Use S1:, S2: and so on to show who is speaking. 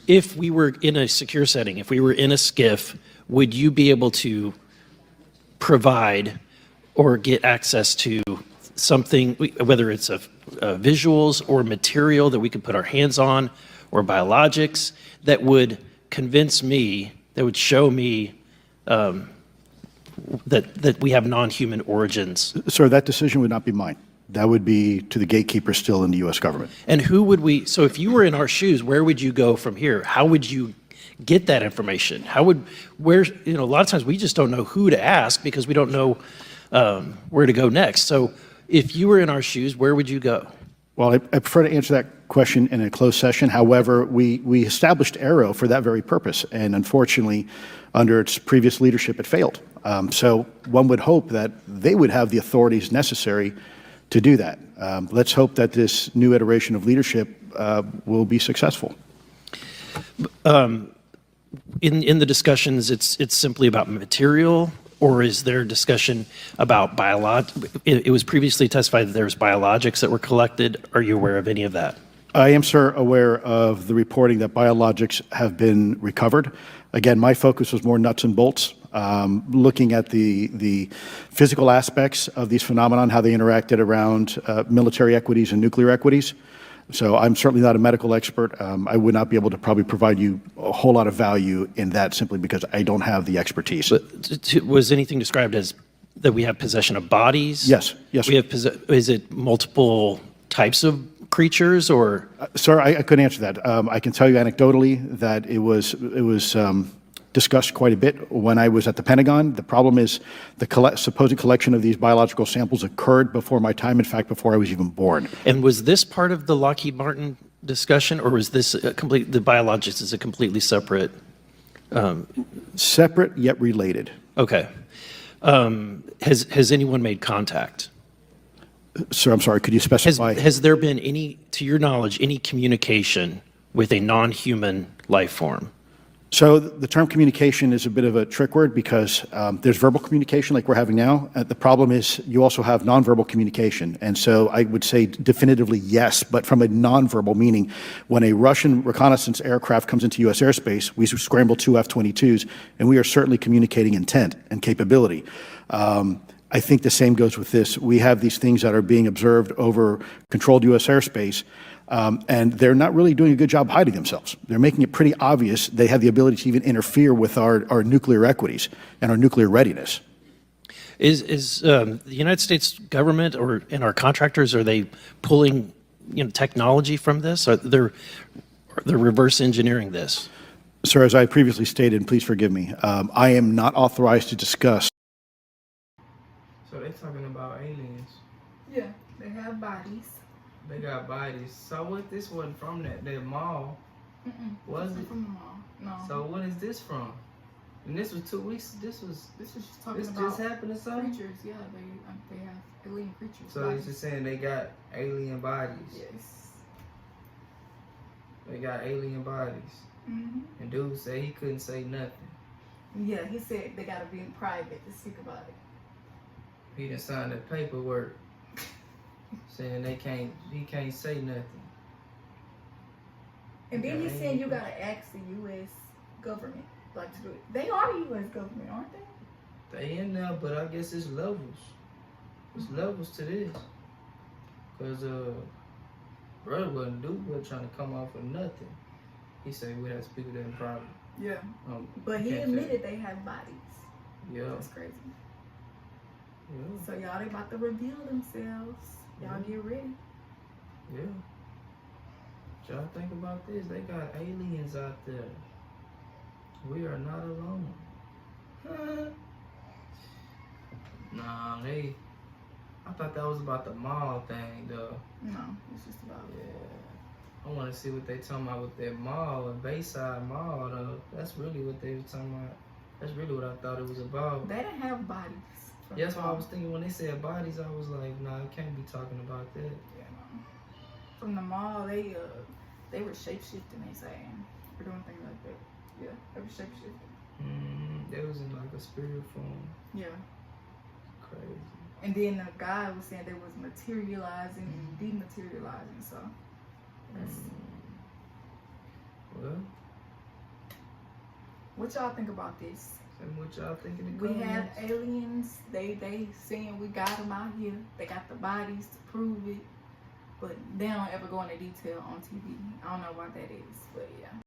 S1: if we were in a secure setting, if we were in a skiff, would you be able to provide or get access to something, whether it's a visuals or material that we could put our hands on, or biologics that would convince me, that would show me that we have non-human origins?
S2: Sir, that decision would not be mine. That would be to the gatekeeper still in the U.S. government.
S1: And who would we, so if you were in our shoes, where would you go from here? How would you get that information? A lot of times we just don't know who to ask because we don't know where to go next. So if you were in our shoes, where would you go?
S2: Well, I prefer to answer that question in a closed session. However, we established Aero for that very purpose, and unfortunately, under its previous leadership, it failed. So one would hope that they would have the authorities necessary to do that. Let's hope that this new iteration of leadership will be successful.
S1: In the discussions, it's simply about material, or is there discussion about it was previously testified that there was biologics that were collected. Are you aware of any of that?
S2: I am, sir, aware of the reporting that biologics have been recovered. Again, my focus was more nuts and bolts, looking at the physical aspects of these phenomena, how they interacted around military equities and nuclear equities. So I'm certainly not a medical expert. I would not be able to probably provide you a whole lot of value in that simply because I don't have the expertise.
S1: But was anything described as that we have possession of bodies?
S2: Yes, yes.
S1: We have is it multiple types of creatures, or?
S2: Sir, I couldn't answer that. I can tell you anecdotally that it was discussed quite a bit when I was at the Pentagon. The problem is the supposed collection of these biological samples occurred before my time, in fact, before I was even born.
S1: And was this part of the Lockheed Martin discussion, or was this the biologics is a completely separate?
S2: Separate yet related.
S1: Okay. Has anyone made contact?
S2: Sir, I'm sorry, could you specify?
S1: Has there been any, to your knowledge, any communication with a non-human life form?
S2: So the term communication is a bit of a trick word because there's verbal communication like we're having now. The problem is you also have nonverbal communication. And so I would say definitively yes, but from a nonverbal meaning, when a Russian reconnaissance aircraft comes into U.S. airspace, we scramble two F-22s, and we are certainly communicating intent and capability. I think the same goes with this. We have these things that are being observed over controlled U.S. airspace, and they're not really doing a good job hiding themselves. They're making it pretty obvious they have the ability to even interfere with our nuclear equities and our nuclear readiness.
S1: Is the United States government and our contractors, are they pulling technology from this? They're reverse engineering this?
S2: Sir, as I previously stated, and please forgive me, I am not authorized to discuss.
S3: So they're talking about aliens.
S4: Yeah, they have bodies.
S3: They got bodies. So what? This wasn't from that mall. Was it?
S4: From the mall. No.
S3: So what is this from? And this was 2 weeks. This was
S4: just talking
S3: this
S4: about
S3: just happened or something?
S4: creatures. Yeah, they have alien creatures.
S3: So it's just saying they got alien bodies.
S4: Yes.
S3: They got alien bodies. And dude said he couldn't say nothing.
S4: Yeah, he said they gotta be in private to speak about it.
S3: He done signed that paperwork saying he can't say nothing.
S4: And then he's saying you gotta ask the U.S. government like to do it. They are the U.S. government, aren't they?
S3: They in there, but I guess it's levels. It's levels to this. Cause brother wasn't trying to come off with nothing. He said we have to speak with them in private.
S4: Yeah. But he admitted they have bodies.
S3: Yeah.
S4: That's crazy.
S3: Yeah.
S4: So y'all, they about to reveal themselves. Y'all get ready.
S3: Yeah. Y'all think about this. They got aliens out there. We are not alone. Nah, I thought that was about the mall thing, though.
S4: No, it's just about
S3: Yeah. I want to see what they talking about with that mall, a Bayside Mall, though. That's really what they were talking about. That's really what I thought it was about.
S4: They don't have bodies.
S3: Yeah, that's what I was thinking when they said bodies. I was like, nah, I can't be talking about that.
S4: Yeah, no. From the mall, they were shape-shifting, they saying. We're doing things like that. Yeah, they were shape-shifting.
S3: They was in like a spirit form.
S4: Yeah.
S3: Crazy.
S4: And then the guy was saying they was materializing and dematerializing, so that's
S3: Well,
S4: What y'all think about this?
S3: And what y'all think in the
S4: We
S3: comments?
S4: have aliens. They saying we got them out here. They got the bodies to prove it, but they don't ever go into detail on TV. I don't know why that is, but yeah.